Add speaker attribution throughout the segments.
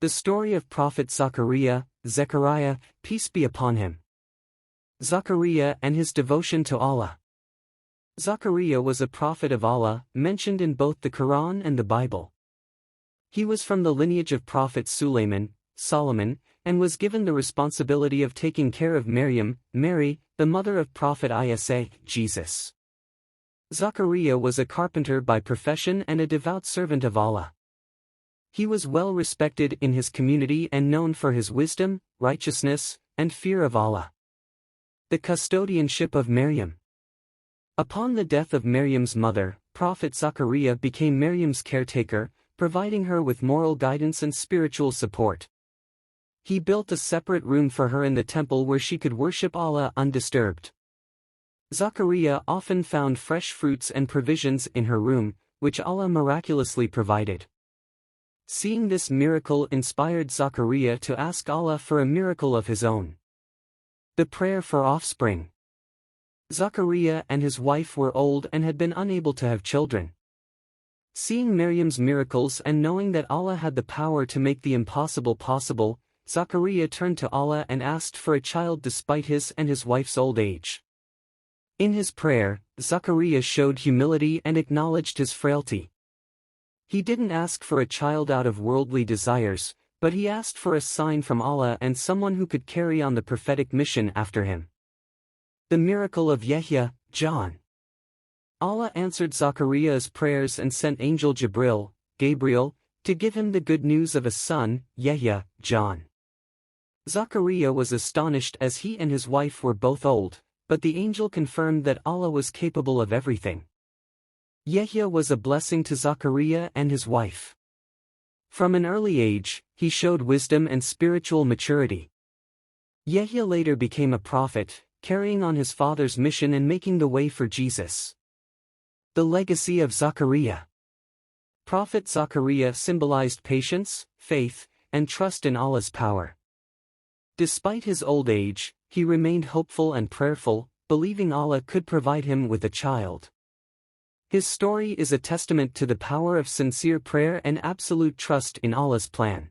Speaker 1: The story of Prophet Zakaria, peace be upon him. Zakaria and his devotion to Allah. Zakaria was a prophet of Allah, mentioned in both the Quran and the Bible. He was from the lineage of Prophet Solomon, and was given the responsibility of taking care of Mary, the mother of Prophet Isa, Jesus. Zakaria was a carpenter by profession and a devout servant of Allah. He was well respected in his community and known for his wisdom, righteousness, and fear of Allah. The custodianship of Maryam. Upon the death of Maryam's mother, Prophet Zakaria became Maryam's caretaker, providing her with moral guidance and spiritual support. He built a separate room for her in the temple where she could worship Allah undisturbed. Zakaria often found fresh fruits and provisions in her room, which Allah miraculously provided. Seeing this miracle inspired Zakaria to ask Allah for a miracle of his own. The prayer for offspring. Zakaria and his wife were old and had been unable to have children. Seeing Maryam's miracles and knowing that Allah had the power to make the impossible possible, Zakaria turned to Allah and asked for a child despite his and his wife's old age. In his prayer, Zakaria showed humility and acknowledged his frailty. He didn't ask for a child out of worldly desires, but he asked for a sign from Allah and someone who could carry on the prophetic mission after him. The miracle of Yahya, John. Allah answered Zakaria's prayers and sent angel Gabriel, to give him the good news of a son, Yahya, John. Zakaria was astonished as he and his wife were both old, but the angel confirmed that Allah was capable of everything. Yahya was a blessing to Zakaria and his wife. From an early age, he showed wisdom and spiritual maturity. Yahya later became a prophet, carrying on his father's mission and making the way for Jesus. The legacy of Zakaria. Prophet Zakaria symbolized patience, faith, and trust in Allah's power. Despite his old age, he remained hopeful and prayerful, believing Allah could provide him with a child. His story is a testament to the power of sincere prayer and absolute trust in Allah's plan.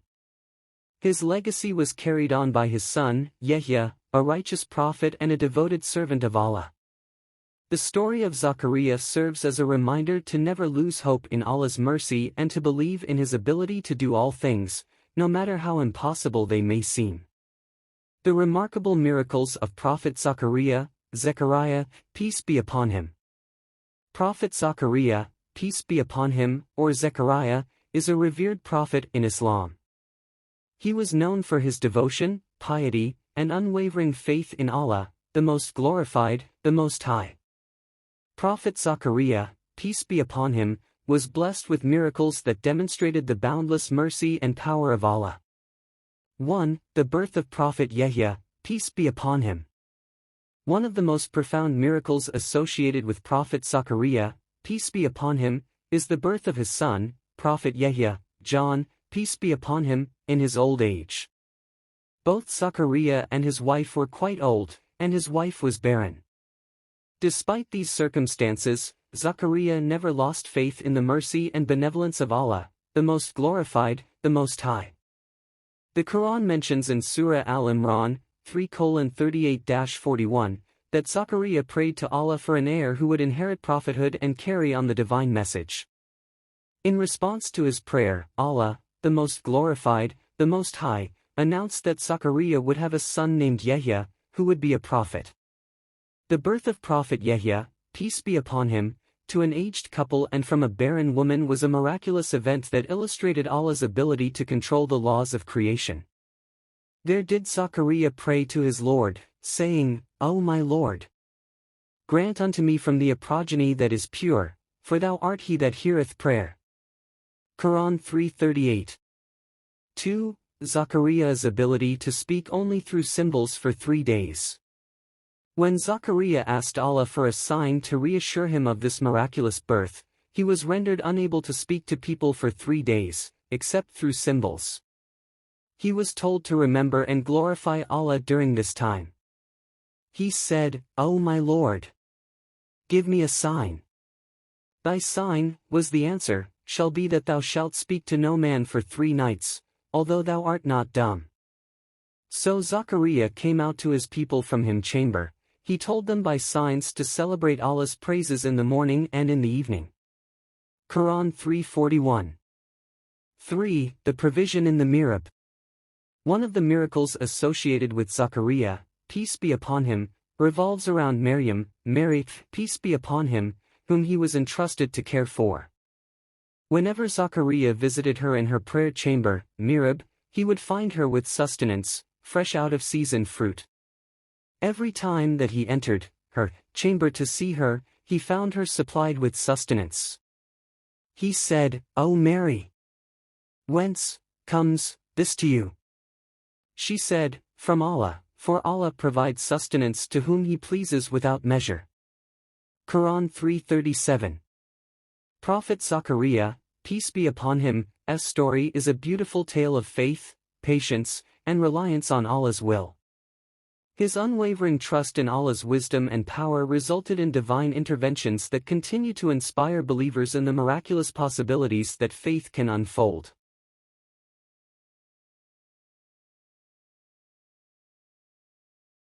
Speaker 1: His legacy was carried on by his son, Yahya, a righteous prophet and a devoted servant of Allah. The story of Zakaria serves as a reminder to never lose hope in Allah's mercy and to believe in His ability to do all things, no matter how impossible they may seem. The remarkable miracles of Prophet Zakaria, peace be upon him. Prophet Zakaria, peace be upon him, or Zakaria, is a revered prophet in Islam. He was known for his devotion, piety, and unwavering faith in Allah, the Most Glorified, the Most High. Prophet Zakaria, peace be upon him, was blessed with miracles that demonstrated the boundless mercy and power of Allah. 1. The birth of Prophet Yahya, peace be upon him. One of the most profound miracles associated with Prophet Zakaria, peace be upon him, is the birth of his son, Prophet Yahya, John, peace be upon him, in his old age. Both Zakaria and his wife were quite old, and his wife was barren. Despite these circumstances, Zakaria never lost faith in the mercy and benevolence of Allah, the Most Glorified, the Most High. The Quran mentions in Surah Al-Imran, 3:38-41, that Zakaria prayed to Allah for an heir who would inherit prophethood and carry on the divine message. In response to his prayer, Allah, the Most Glorified, the Most High, announced that Zakaria would have a son named Yahya, who would be a prophet. The birth of Prophet Yahya, peace be upon him, to an aged couple and from a barren woman was a miraculous event that illustrated Allah's ability to control the laws of creation. There did Zakaria pray to his Lord, saying, O my Lord! Grant unto me from thee a progeny that is pure, for thou art he that heareth prayer. Quran 3:38. 2. Zakaria's ability to speak only through symbols for 3 days. When Zakaria asked Allah for a sign to reassure him of this miraculous birth, he was rendered unable to speak to people for 3 days, except through symbols. He was told to remember and glorify Allah during this time. He said, O my Lord! Give me a sign. Thy sign, was the answer, shall be that thou shalt speak to no man for 3 nights, although thou art not dumb. So Zakariyah came out to his people from his chamber. He told them by signs to celebrate Allah's praises in the morning and in the evening. Quran 3:41. 3. The provision in the mihrab. One of the miracles associated with Zakariyah, peace be upon him, revolves around Maryam, Mary, peace be upon him, whom he was entrusted to care for. Whenever Zakariyah visited her in her prayer chamber, mihrab, he would find her with sustenance, fresh out of season fruit. Every time that he entered her chamber to see her, he found her supplied with sustenance. He said, "O Mary, whence comes this to you?" She said, "From Allah, for Allah provides sustenance to whom He pleases without measure." Quran 3:37. Prophet Zakaria, peace be upon him, s story is a beautiful tale of faith, patience, and reliance on Allah's will. His unwavering trust in Allah's wisdom and power resulted in divine interventions that continue to inspire believers in the miraculous possibilities that faith can unfold.